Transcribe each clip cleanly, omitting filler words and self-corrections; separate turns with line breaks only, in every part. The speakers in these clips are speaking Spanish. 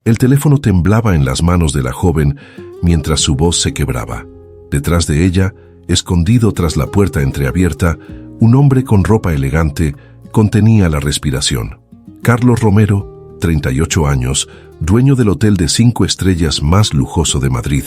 El teléfono temblaba en las manos de la joven mientras su voz se quebraba. Detrás de ella, escondido tras la puerta entreabierta, un hombre con ropa elegante contenía la respiración. Carlos Romero, 38 años, dueño del hotel de 5 estrellas más lujoso de Madrid,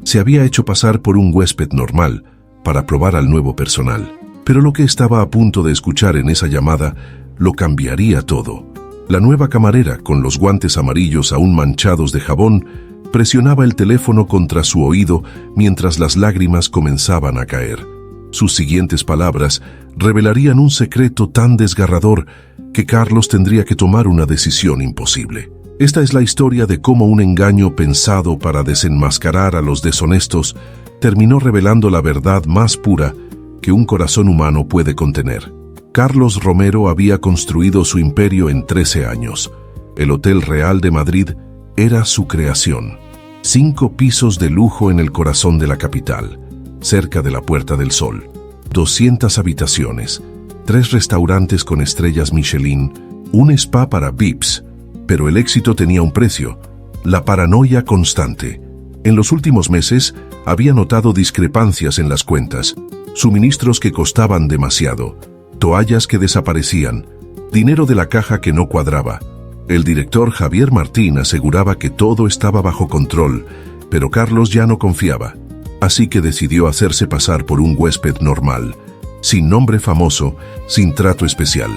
se había hecho pasar por un huésped normal para probar al nuevo personal. Pero lo que estaba a punto de escuchar en esa llamada lo cambiaría todo. La nueva camarera, con los guantes amarillos aún manchados de jabón, presionaba el teléfono contra su oído mientras las lágrimas comenzaban a caer. Sus siguientes palabras revelarían un secreto tan desgarrador que Carlos tendría que tomar una decisión imposible. Esta es la historia de cómo un engaño pensado para desenmascarar a los deshonestos terminó revelando la verdad más pura que un corazón humano puede contener. Carlos Romero había construido su imperio en 13 años. El Hotel Real de Madrid era su creación. 5 pisos de lujo en el corazón de la capital, cerca de la Puerta del Sol. 200 habitaciones, 3 restaurantes con estrellas Michelin, un spa para VIPs. Pero el éxito tenía un precio: la paranoia constante. En los últimos meses había notado discrepancias en las cuentas, suministros que costaban demasiado, toallas que desaparecían, dinero de la caja que no cuadraba. El director Javier Martín aseguraba que todo estaba bajo control, pero Carlos ya no confiaba. Así que decidió hacerse pasar por un huésped normal, sin nombre famoso, sin trato especial.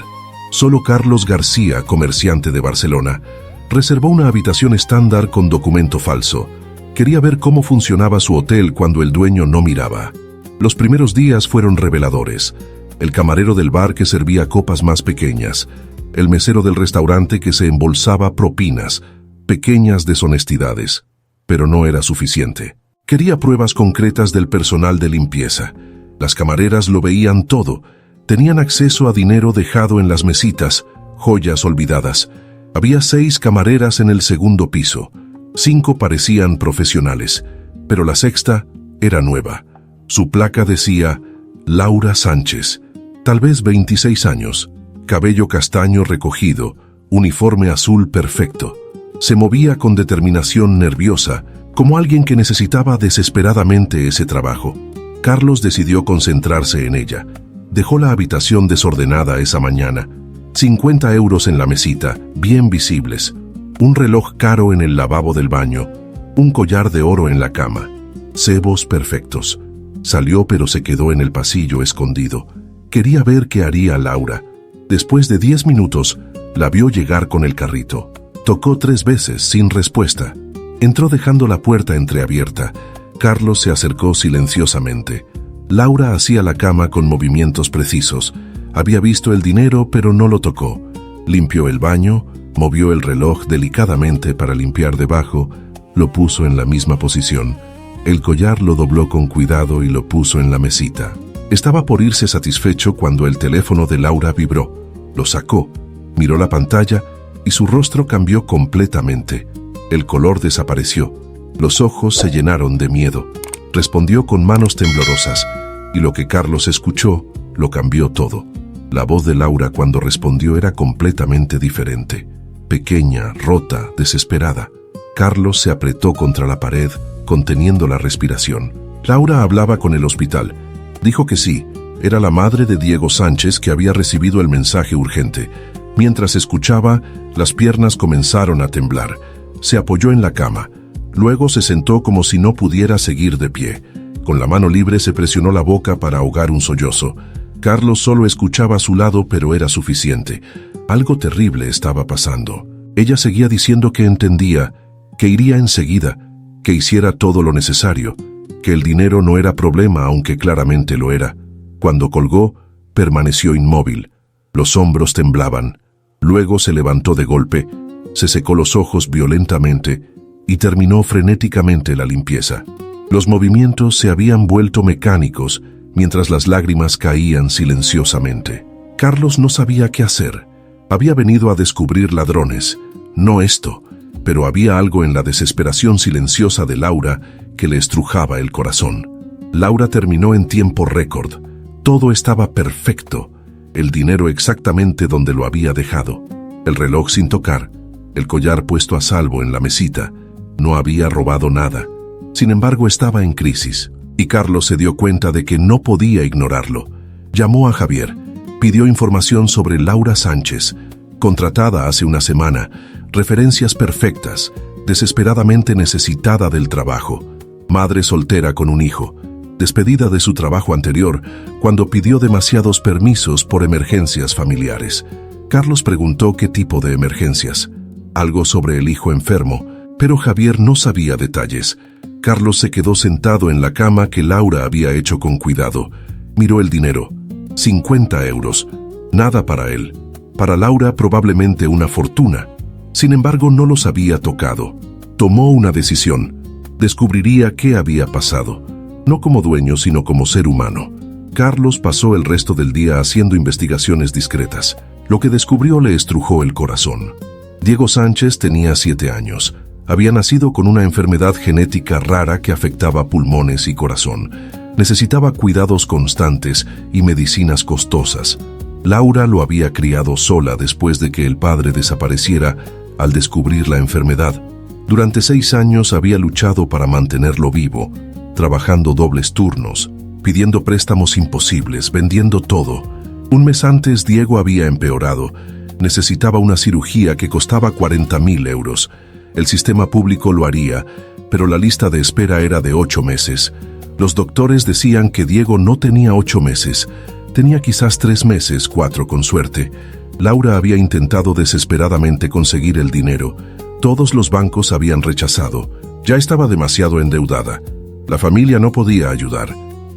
Solo Carlos García, comerciante de Barcelona, reservó una habitación estándar con documento falso. Quería ver cómo funcionaba su hotel cuando el dueño no miraba. Los primeros días fueron reveladores. El camarero del bar que servía copas más pequeñas, el mesero del restaurante que se embolsaba propinas, pequeñas deshonestidades. Pero no era suficiente. Quería pruebas concretas del personal de limpieza. Las camareras lo veían todo. Tenían acceso a dinero dejado en las mesitas, joyas olvidadas. Había 6 camareras en el segundo piso. 5 parecían profesionales, pero la sexta era nueva. Su placa decía Laura Sánchez, tal vez 26 años, cabello castaño recogido, uniforme azul perfecto. Se movía con determinación nerviosa, como alguien que necesitaba desesperadamente ese trabajo. Carlos decidió concentrarse en ella. Dejó la habitación desordenada esa mañana. 50 euros en la mesita, bien visibles. Un reloj caro en el lavabo del baño. Un collar de oro en la cama. Cebos perfectos. Salió, pero se quedó en el pasillo escondido. Quería ver qué haría Laura. Después de 10 minutos, la vio llegar con el carrito. Tocó 3 veces, sin respuesta. Entró dejando la puerta entreabierta. Carlos se acercó silenciosamente. Laura hacía la cama con movimientos precisos. Había visto el dinero, pero no lo tocó. Limpió el baño, movió el reloj delicadamente para limpiar debajo, lo puso en la misma posición. El collar lo dobló con cuidado y lo puso en la mesita. Estaba por irse satisfecho cuando el teléfono de Laura vibró. Lo sacó, miró la pantalla y su rostro cambió completamente. El color desapareció. Los ojos se llenaron de miedo. Respondió con manos temblorosas, y lo que Carlos escuchó lo cambió todo. La voz de Laura cuando respondió era completamente diferente. Pequeña, rota, desesperada. Carlos se apretó contra la pared, conteniendo la respiración. Laura hablaba con el hospital. Dijo que sí, era la madre de Diego Sánchez que había recibido el mensaje urgente. Mientras escuchaba, las piernas comenzaron a temblar. Se apoyó en la cama. Luego se sentó como si no pudiera seguir de pie. Con la mano libre se presionó la boca para ahogar un sollozo. Carlos solo escuchaba a su lado, pero era suficiente. Algo terrible estaba pasando. Ella seguía diciendo que entendía, que iría enseguida, que hiciera todo lo necesario, que el dinero no era problema, aunque claramente lo era. Cuando colgó, permaneció inmóvil. Los hombros temblaban. Luego se levantó de golpe, se secó los ojos violentamente y terminó frenéticamente la limpieza. Los movimientos se habían vuelto mecánicos mientras las lágrimas caían silenciosamente. Carlos no sabía qué hacer. Había venido a descubrir ladrones, no esto, pero había algo en la desesperación silenciosa de Laura que le estrujaba el corazón. Laura terminó en tiempo récord. Todo estaba perfecto. El dinero exactamente donde lo había dejado. El reloj sin tocar. el collar puesto a salvo en la mesita. No había robado nada. Sin embargo, estaba en crisis, y Carlos se dio cuenta de que no podía ignorarlo. Llamó a Javier, pidió información sobre Laura Sánchez, contratada hace una semana, referencias perfectas, desesperadamente necesitada del trabajo, madre soltera con un hijo, despedida de su trabajo anterior cuando pidió demasiados permisos por emergencias familiares. Carlos preguntó qué tipo de emergencias, algo sobre el hijo enfermo, pero Javier no sabía detalles. Carlos se quedó sentado en la cama que Laura había hecho con cuidado. Miró el dinero, 50 euros, nada para él. Para Laura probablemente una fortuna. Sin embargo, no los había tocado. Tomó una decisión. Descubriría qué había pasado, no como dueño, sino como ser humano. Carlos pasó el resto del día haciendo investigaciones discretas. Lo que descubrió le estrujó el corazón. Diego Sánchez tenía 7 años. Había nacido con una enfermedad genética rara que afectaba pulmones y corazón. Necesitaba cuidados constantes y medicinas costosas. Laura lo había criado sola después de que el padre desapareciera al descubrir la enfermedad. Durante 6 años había luchado para mantenerlo vivo, trabajando dobles turnos, pidiendo préstamos imposibles, vendiendo todo. Un mes antes, Diego había empeorado. Necesitaba una cirugía que costaba 40.000 euros. El sistema público lo haría, pero la lista de espera era de 8 meses. Los doctores decían que Diego no tenía 8 meses. Tenía quizás 3 meses, 4 con suerte. Laura había intentado desesperadamente conseguir el dinero. Todos los bancos habían rechazado. Ya estaba demasiado endeudada. La familia no podía ayudar.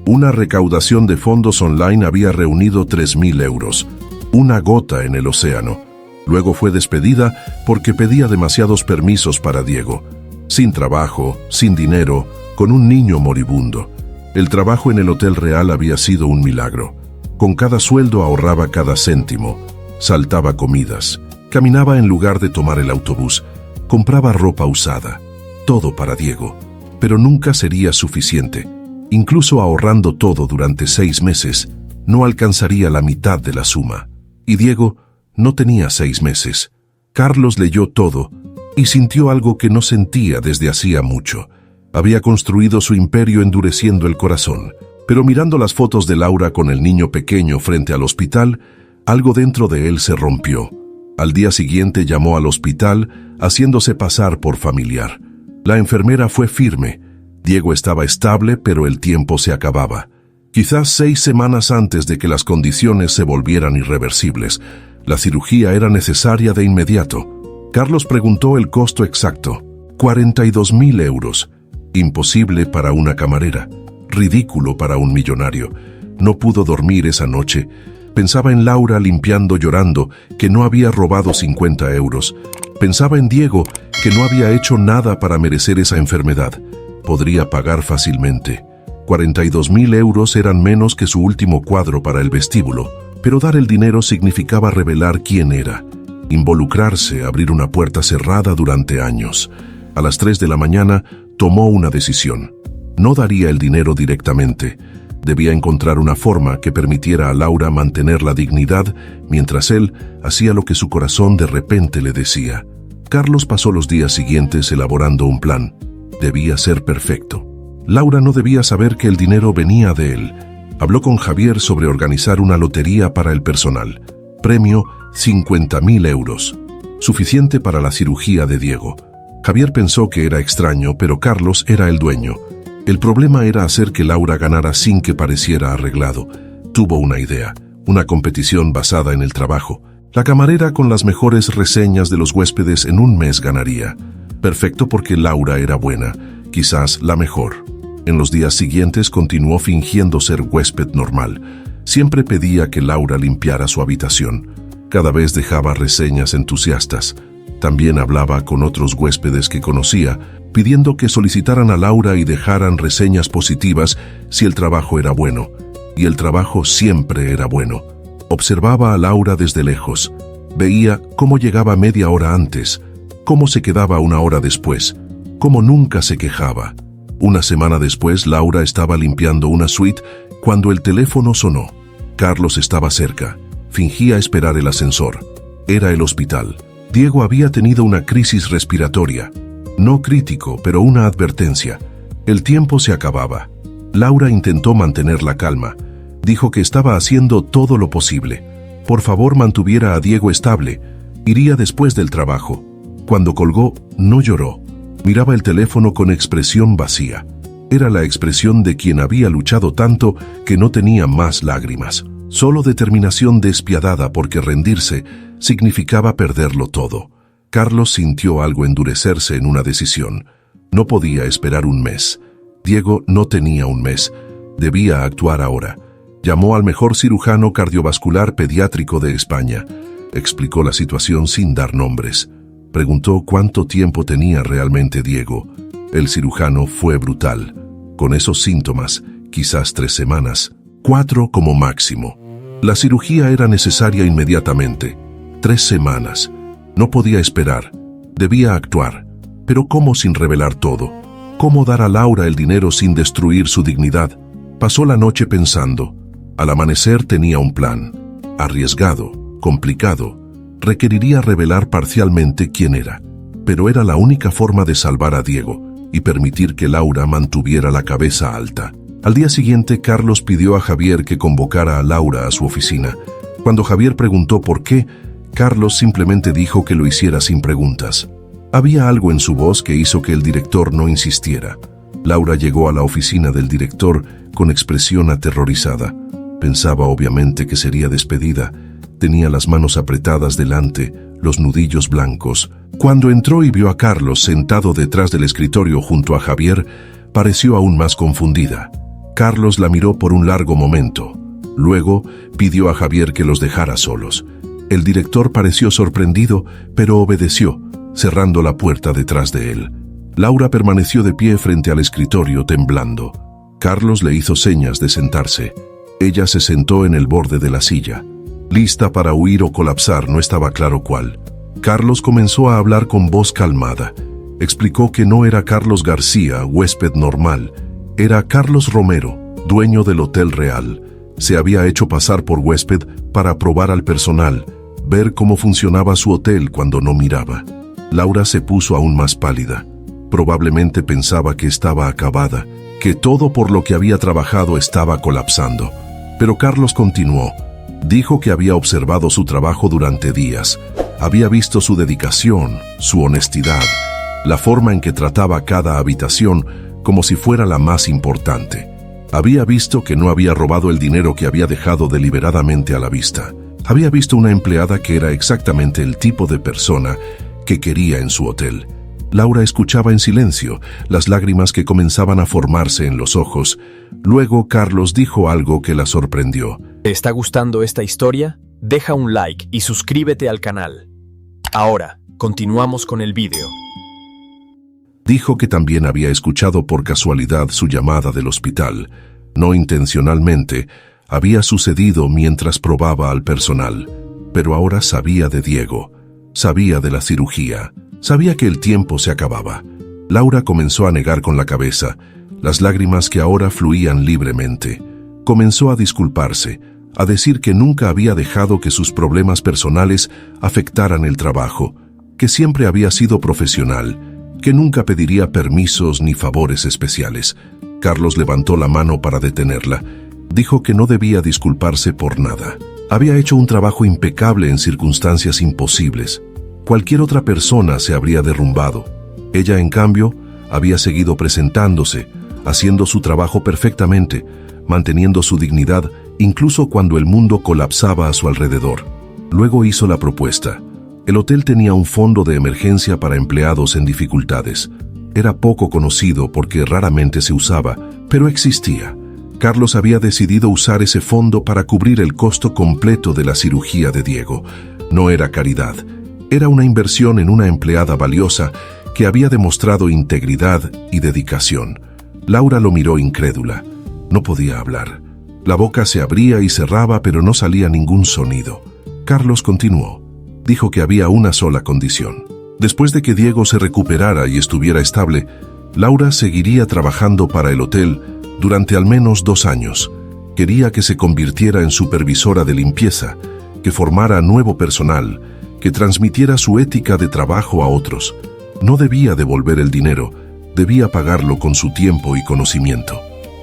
Una recaudación de fondos online había reunido 3.000 euros. Una gota en el océano. Luego fue despedida porque pedía demasiados permisos para Diego. Sin trabajo, sin dinero, con un niño moribundo. El trabajo en el Hotel Real había sido un milagro. Con cada sueldo ahorraba cada céntimo. Saltaba comidas. Caminaba en lugar de tomar el autobús. Compraba ropa usada. Todo para Diego. Pero nunca sería suficiente. Incluso ahorrando todo durante 6 meses, no alcanzaría la mitad de la suma. Y Diego no tenía 6 meses. Carlos leyó todo y sintió algo que no sentía desde hacía mucho. Había construido su imperio endureciendo el corazón, pero mirando las fotos de Laura con el niño pequeño frente al hospital, algo dentro de él se rompió. Al día siguiente llamó al hospital, haciéndose pasar por familiar. La enfermera fue firme. Diego estaba estable, pero el tiempo se acababa. Quizás 6 semanas antes de que las condiciones se volvieran irreversibles, la cirugía era necesaria de inmediato. Carlos preguntó el costo exacto. 42.000 euros. Imposible para una camarera. Ridículo para un millonario. No pudo dormir esa noche. Pensaba en Laura limpiando, llorando, que no había robado 50 euros. Pensaba en Diego, que no había hecho nada para merecer esa enfermedad. Podría pagar fácilmente. 42.000 euros eran menos que su último cuadro para el vestíbulo, pero dar el dinero significaba revelar quién era. Involucrarse, abrir una puerta cerrada durante años. A las 3 de la mañana tomó una decisión. No daría el dinero directamente. Debía encontrar una forma que permitiera a Laura mantener la dignidad mientras él hacía lo que su corazón de repente le decía. Carlos pasó los días siguientes elaborando un plan. Debía ser perfecto. Laura no debía saber que el dinero venía de él. Habló con Javier sobre organizar una lotería para el personal. Premio 50.000 euros. Suficiente para la cirugía de Diego. Javier pensó que era extraño, pero Carlos era el dueño. El problema era hacer que Laura ganara sin que pareciera arreglado. Tuvo una idea, una competición basada en el trabajo. La camarera con las mejores reseñas de los huéspedes en un mes ganaría. Perfecto porque Laura era buena, quizás la mejor. En los días siguientes continuó fingiendo ser huésped normal. Siempre pedía que Laura limpiara su habitación. Cada vez dejaba reseñas entusiastas. También hablaba con otros huéspedes que conocía, pidiendo que solicitaran a Laura y dejaran reseñas positivas si el trabajo era bueno. Y el trabajo siempre era bueno. Observaba a Laura desde lejos. Veía cómo llegaba media hora antes, cómo se quedaba una hora después, cómo nunca se quejaba. Una semana después, Laura estaba limpiando una suite cuando el teléfono sonó. Carlos estaba cerca. Fingía esperar el ascensor. Era el hospital. Diego había tenido una crisis respiratoria. No crítico, pero una advertencia. El tiempo se acababa. Laura intentó mantener la calma. Dijo que estaba haciendo todo lo posible. Por favor, mantuviera a Diego estable. Iría después del trabajo. Cuando colgó, no lloró. Miraba el teléfono con expresión vacía. Era la expresión de quien había luchado tanto que no tenía más lágrimas. Solo determinación despiadada, porque rendirse significaba perderlo todo. Carlos sintió algo endurecerse en una decisión. No podía esperar un mes. Diego no tenía un mes. Debía actuar ahora. Llamó al mejor cirujano cardiovascular pediátrico de España. Explicó la situación sin dar nombres. Preguntó cuánto tiempo tenía realmente Diego. El cirujano fue brutal. Con esos síntomas, quizás 3 semanas, 4 como máximo. La cirugía era necesaria inmediatamente. 3 semanas. No podía esperar. Debía actuar. Pero ¿cómo sin revelar todo? ¿Cómo dar a Laura el dinero sin destruir su dignidad? Pasó la noche pensando. Al amanecer tenía un plan. Arriesgado, complicado. Requeriría revelar parcialmente quién era. Pero era la única forma de salvar a Diego y permitir que Laura mantuviera la cabeza alta. Al día siguiente, Carlos pidió a Javier que convocara a Laura a su oficina. Cuando Javier preguntó por qué, Carlos simplemente dijo que lo hiciera sin preguntas. Había algo en su voz que hizo que el director no insistiera. Laura llegó a la oficina del director con expresión aterrorizada. Pensaba obviamente que sería despedida. Tenía las manos apretadas delante, los nudillos blancos. Cuando entró y vio a Carlos sentado detrás del escritorio junto a Javier, pareció aún más confundida. Carlos la miró por un largo momento. Luego pidió a Javier que los dejara solos. El director pareció sorprendido, pero obedeció, cerrando la puerta detrás de él. Laura permaneció de pie frente al escritorio, temblando. Carlos le hizo señas de sentarse. Ella se sentó en el borde de la silla. Lista para huir o colapsar, no estaba claro cuál. Carlos comenzó a hablar con voz calmada. Explicó que no era Carlos García, huésped normal. Era Carlos Romero, dueño del Hotel Real. Se había hecho pasar por huésped para probar al personal, ver cómo funcionaba su hotel cuando no miraba. Laura se puso aún más pálida. Probablemente pensaba que estaba acabada, que todo por lo que había trabajado estaba colapsando. Pero Carlos continuó. Dijo que había observado su trabajo durante días. Había visto su dedicación, su honestidad, la forma en que trataba cada habitación como si fuera la más importante. Había visto que no había robado el dinero que había dejado deliberadamente a la vista. Había visto una empleada que era exactamente el tipo de persona que quería en su hotel. Laura escuchaba en silencio, las lágrimas que comenzaban a formarse en los ojos. Luego Carlos dijo algo que la sorprendió.
¿Te está gustando esta historia? Deja un like y suscríbete al canal. Ahora, continuamos con el vídeo.
Dijo que también había escuchado por casualidad su llamada del hospital. No intencionalmente, había sucedido mientras probaba al personal. Pero ahora sabía de Diego, sabía de la cirugía, sabía que el tiempo se acababa. Laura comenzó a negar con la cabeza, las lágrimas que ahora fluían libremente. Comenzó a disculparse, a decir que nunca había dejado que sus problemas personales afectaran el trabajo, que siempre había sido profesional, que nunca pediría permisos ni favores especiales. Carlos levantó la mano para detenerla. Dijo que no debía disculparse por nada. Había hecho un trabajo impecable en circunstancias imposibles. Cualquier otra persona se habría derrumbado. Ella, en cambio, había seguido presentándose, haciendo su trabajo perfectamente, manteniendo su dignidad incluso cuando el mundo colapsaba a su alrededor. Luego hizo la propuesta. El hotel tenía un fondo de emergencia para empleados en dificultades. Era poco conocido porque raramente se usaba, pero existía. Carlos había decidido usar ese fondo para cubrir el costo completo de la cirugía de Diego. No era caridad. Era una inversión en una empleada valiosa que había demostrado integridad y dedicación. Laura lo miró incrédula. No podía hablar. La boca se abría y cerraba, pero no salía ningún sonido. Carlos continuó. Dijo que había una sola condición. Después de que Diego se recuperara y estuviera estable, Laura seguiría trabajando para el hotel durante al menos 2 años. Quería que se convirtiera en supervisora de limpieza, que formara nuevo personal, que transmitiera su ética de trabajo a otros. No debía devolver el dinero, debía pagarlo con su tiempo y conocimiento.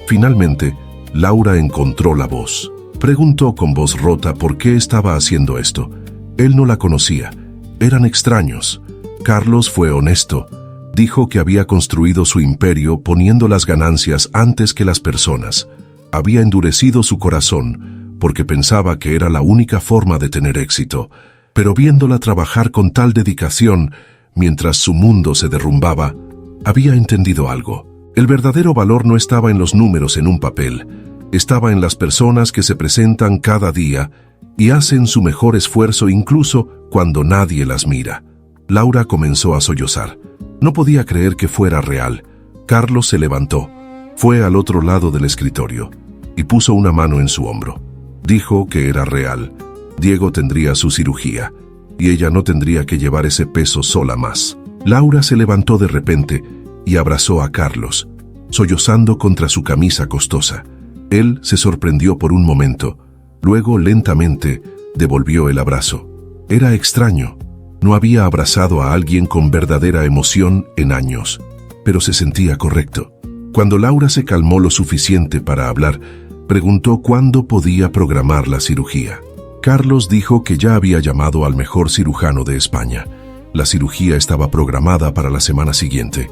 Finalmente, Laura encontró la voz. Preguntó con voz rota por qué estaba haciendo esto. Él no la conocía. Eran extraños. Carlos fue honesto. Dijo que había construido su imperio poniendo las ganancias antes que las personas. Había endurecido su corazón porque pensaba que era la única forma de tener éxito. Pero viéndola trabajar con tal dedicación, mientras su mundo se derrumbaba, había entendido algo. El verdadero valor no estaba en los números en un papel. Estaba en las personas que se presentan cada día y hacen su mejor esfuerzo incluso cuando nadie las mira. Laura comenzó a sollozar. No podía creer que fuera real. Carlos se levantó, fue al otro lado del escritorio y puso una mano en su hombro. Dijo que era real. Diego tendría su cirugía y ella no tendría que llevar ese peso sola más. Laura se levantó de repente y abrazó a Carlos, sollozando contra su camisa costosa. Él se sorprendió por un momento, luego lentamente devolvió el abrazo. Era extraño. No había abrazado a alguien con verdadera emoción en años, pero se sentía correcto. Cuando Laura se calmó lo suficiente para hablar, preguntó cuándo podía programar la cirugía. Carlos dijo que ya había llamado al mejor cirujano de España. La cirugía estaba programada para la semana siguiente.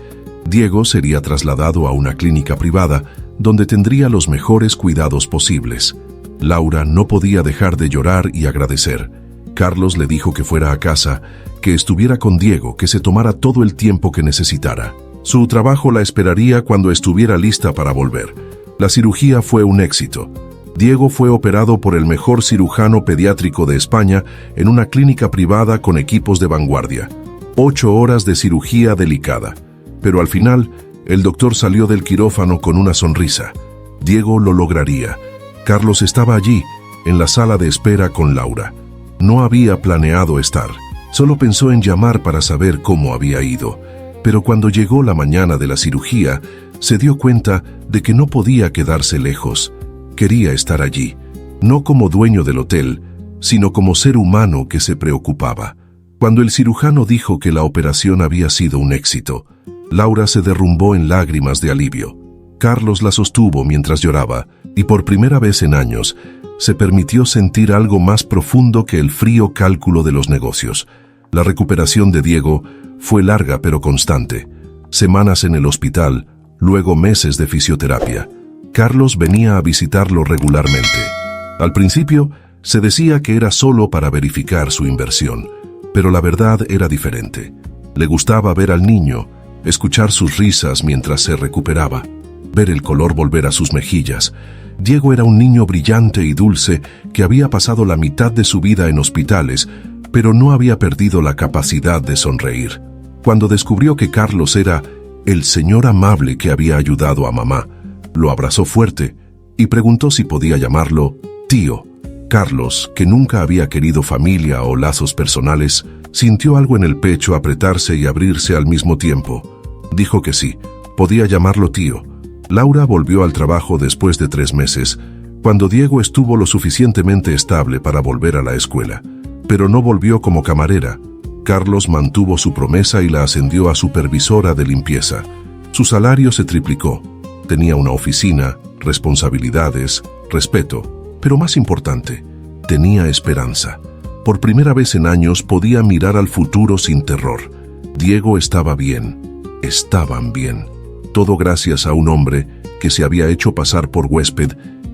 Diego sería trasladado a una clínica privada donde tendría los mejores cuidados posibles. Laura no podía dejar de llorar y agradecer. Carlos le dijo que fuera a casa, que estuviera con Diego, que se tomara todo el tiempo que necesitara. Su trabajo la esperaría cuando estuviera lista para volver. La cirugía fue un éxito. Diego fue operado por el mejor cirujano pediátrico de España en una clínica privada con equipos de vanguardia. 8 horas de cirugía delicada. Pero al final, el doctor salió del quirófano con una sonrisa. Diego lo lograría. Carlos estaba allí, en la sala de espera con Laura. No había planeado estar. Solo pensó en llamar para saber cómo había ido. Pero cuando llegó la mañana de la cirugía, se dio cuenta de que no podía quedarse lejos. Quería estar allí, no como dueño del hotel, sino como ser humano que se preocupaba. Cuando el cirujano dijo que la operación había sido un éxito, Laura se derrumbó en lágrimas de alivio. Carlos la sostuvo mientras lloraba, y por primera vez en años, se permitió sentir algo más profundo que el frío cálculo de los negocios. La recuperación de Diego fue larga pero constante. Semanas en el hospital, luego meses de fisioterapia. Carlos venía a visitarlo regularmente. Al principio, se decía que era solo para verificar su inversión, pero la verdad era diferente. Le gustaba ver al niño, escuchar sus risas mientras se recuperaba, ver el color volver a sus mejillas. Diego era un niño brillante y dulce que había pasado la mitad de su vida en hospitales, pero no había perdido la capacidad de sonreír. Cuando descubrió que Carlos era el señor amable que había ayudado a mamá, lo abrazó fuerte y preguntó si podía llamarlo tío. Carlos, que nunca había querido familia o lazos personales, sintió algo en el pecho apretarse y abrirse al mismo tiempo. Dijo que sí, podía llamarlo tío. Laura volvió al trabajo después de 3 meses, cuando Diego estuvo lo suficientemente estable para volver a la escuela. Pero no volvió como camarera. Carlos mantuvo su promesa y la ascendió a supervisora de limpieza. Su salario se triplicó. Tenía una oficina, responsabilidades, respeto, pero más importante, tenía esperanza. Por primera vez en años podía mirar al futuro sin terror. Diego estaba bien, estaban bien. Todo gracias a un hombre que se había hecho pasar por huésped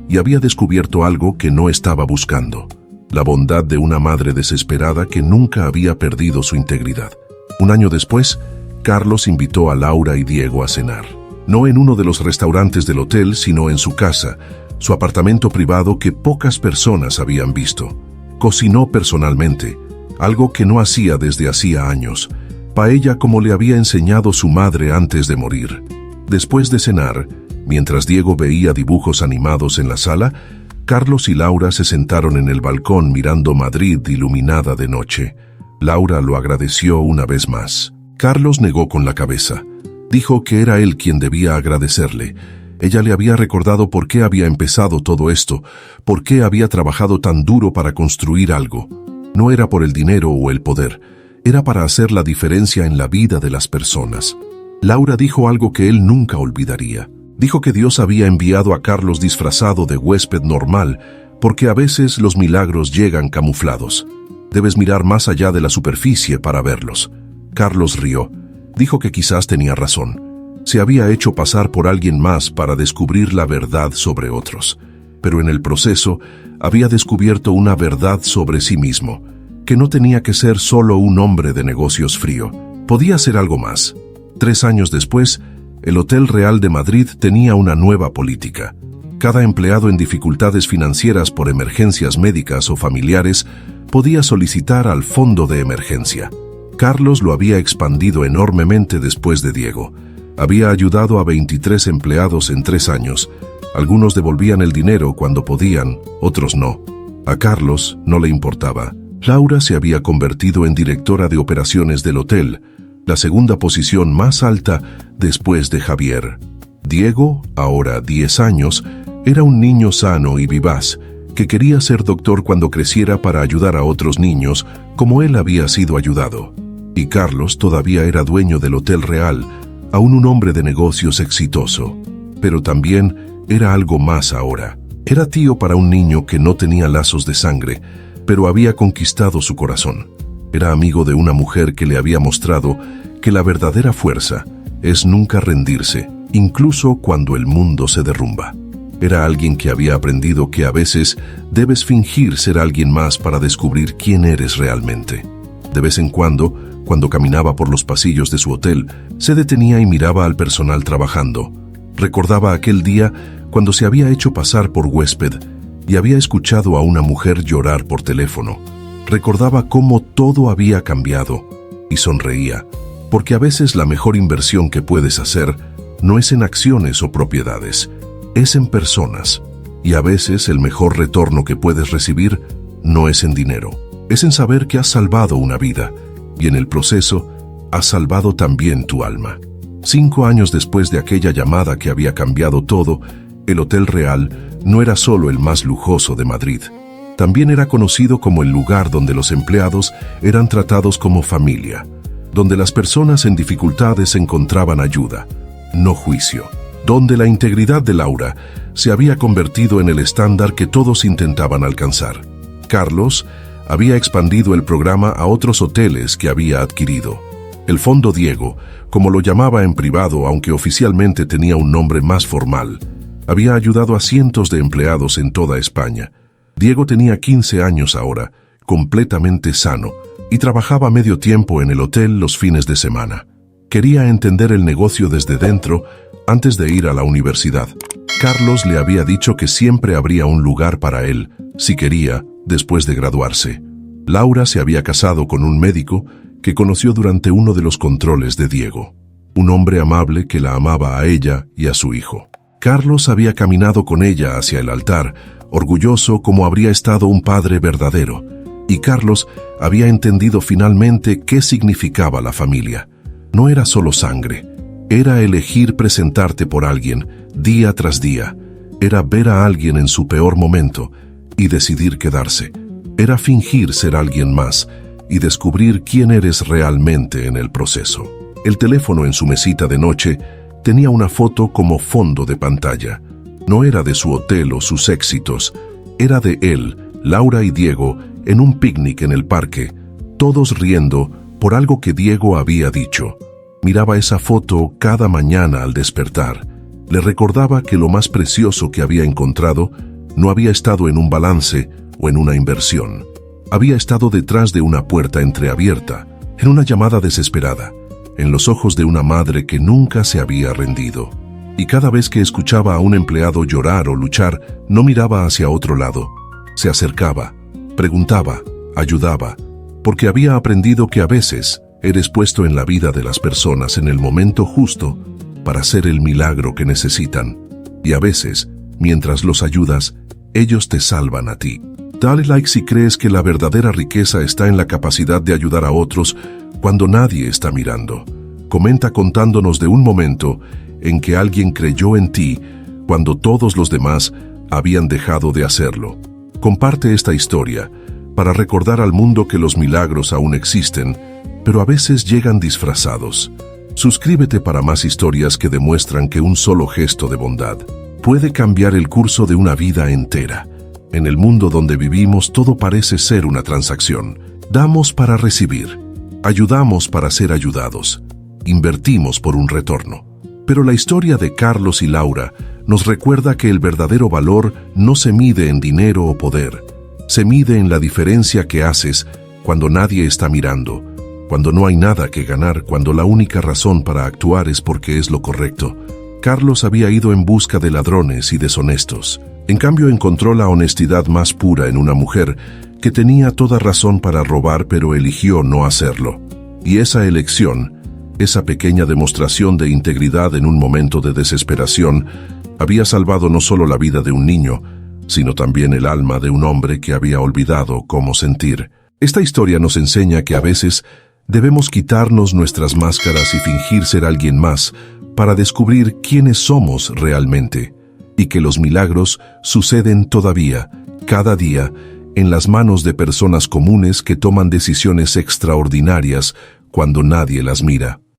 y había descubierto algo que no estaba buscando: la bondad de una madre desesperada que nunca había perdido su integridad. Un año después, Carlos invitó a Laura y Diego a cenar. No en uno de los restaurantes del hotel, sino en su casa, su apartamento privado que pocas personas habían visto. Cocinó personalmente, algo que no hacía desde hacía años, paella como le había enseñado su madre antes de morir. Después de cenar, mientras Diego veía dibujos animados en la sala, Carlos y Laura se sentaron en el balcón mirando Madrid iluminada de noche. Laura lo agradeció una vez más. Carlos negó con la cabeza. Dijo que era él quien debía agradecerle. Ella le había recordado por qué había empezado todo esto, por qué había trabajado tan duro para construir algo. No era por el dinero o el poder, era para hacer la diferencia en la vida de las personas. Laura dijo algo que él nunca olvidaría. Dijo que Dios había enviado a Carlos disfrazado de huésped normal, porque a veces los milagros llegan camuflados. Debes mirar más allá de la superficie para verlos. Carlos rió. Dijo que quizás tenía razón. Se había hecho pasar por alguien más para descubrir la verdad sobre otros. Pero en el proceso, había descubierto una verdad sobre sí mismo, que no tenía que ser solo un hombre de negocios frío. Podía ser algo más. 3 años después, el Hotel Real de Madrid tenía una nueva política. Cada empleado en dificultades financieras por emergencias médicas o familiares podía solicitar al fondo de emergencia. Carlos lo había expandido enormemente después de Diego. Había ayudado a 23 empleados en 3 años. Algunos devolvían el dinero cuando podían, otros no. A Carlos no le importaba. Laura se había convertido en directora de operaciones del hotel, la segunda posición más alta después de Javier. Diego, ahora 10 años, era un niño sano y vivaz, que quería ser doctor cuando creciera para ayudar a otros niños, como él había sido ayudado. Y Carlos todavía era dueño del Hotel Real, aún un hombre de negocios exitoso. Pero también era algo más ahora. Era tío para un niño que no tenía lazos de sangre, pero había conquistado su corazón. Era amigo de una mujer que le había mostrado que la verdadera fuerza es nunca rendirse, incluso cuando el mundo se derrumba. Era alguien que había aprendido que a veces debes fingir ser alguien más para descubrir quién eres realmente. De vez en cuando caminaba por los pasillos de su hotel, se detenía y miraba al personal trabajando. Recordaba aquel día cuando se había hecho pasar por huésped y había escuchado a una mujer llorar por teléfono. Recordaba cómo todo había cambiado y sonreía, porque a veces la mejor inversión que puedes hacer no es en acciones o propiedades, es en personas. Y a veces el mejor retorno que puedes recibir no es en dinero, es en saber que has salvado una vida y en el proceso has salvado también tu alma. 5 años después de aquella llamada que había cambiado todo, el Hotel Real no era solo el más lujoso de Madrid. También era conocido como el lugar donde los empleados eran tratados como familia, donde las personas en dificultades encontraban ayuda, no juicio, donde la integridad de Laura se había convertido en el estándar que todos intentaban alcanzar. Carlos había expandido el programa a otros hoteles que había adquirido. El Fondo Diego, como lo llamaba en privado aunque oficialmente tenía un nombre más formal, había ayudado a cientos de empleados en toda España. Diego tenía 15 años ahora, completamente sano, y trabajaba medio tiempo en el hotel los fines de semana. Quería entender el negocio desde dentro antes de ir a la universidad. Carlos le había dicho que siempre habría un lugar para él, si quería, después de graduarse. Laura se había casado con un médico que conoció durante uno de los controles de Diego. Un hombre amable que la amaba a ella y a su hijo. Carlos había caminado con ella hacia el altar, orgulloso como habría estado un padre verdadero, y Carlos había entendido finalmente qué significaba la familia. No era solo sangre, era elegir presentarte por alguien día tras día, era ver a alguien en su peor momento y decidir quedarse, era fingir ser alguien más y descubrir quién eres realmente en el proceso. El teléfono en su mesita de noche tenía una foto como fondo de pantalla. No era de su hotel o sus éxitos, era de él, Laura y Diego en un picnic en el parque, todos riendo por algo que Diego había dicho. Miraba esa foto cada mañana al despertar. Le recordaba que lo más precioso que había encontrado no había estado en un balance o en una inversión. Había estado detrás de una puerta entreabierta, en una llamada desesperada, en los ojos de una madre que nunca se había rendido. Y cada vez que escuchaba a un empleado llorar o luchar, no miraba hacia otro lado. Se acercaba, preguntaba, ayudaba, porque había aprendido que a veces eres puesto en la vida de las personas en el momento justo para hacer el milagro que necesitan. Y a veces, mientras los ayudas, ellos te salvan a ti. Dale like si crees que la verdadera riqueza está en la capacidad de ayudar a otros cuando nadie está mirando. Comenta contándonos de un momento en que alguien creyó en ti cuando todos los demás habían dejado de hacerlo. Comparte esta historia para recordar al mundo que los milagros aún existen, pero a veces llegan disfrazados. Suscríbete para más historias que demuestran que un solo gesto de bondad puede cambiar el curso de una vida entera. En el mundo donde vivimos todo parece ser una transacción. Damos para recibir, ayudamos para ser ayudados, invertimos por un retorno. Pero la historia de Carlos y Laura nos recuerda que el verdadero valor no se mide en dinero o poder, se mide en la diferencia que haces cuando nadie está mirando, cuando no hay nada que ganar, cuando la única razón para actuar es porque es lo correcto. Carlos había ido en busca de ladrones y deshonestos. En cambio, encontró la honestidad más pura en una mujer que tenía toda razón para robar, pero eligió no hacerlo. Y esa elección, esa pequeña demostración de integridad en un momento de desesperación, había salvado no solo la vida de un niño, sino también el alma de un hombre que había olvidado cómo sentir. Esta historia nos enseña que a veces debemos quitarnos nuestras máscaras y fingir ser alguien más para descubrir quiénes somos realmente, y que los milagros suceden todavía, cada día, en las manos de personas comunes que toman decisiones extraordinarias cuando nadie las mira.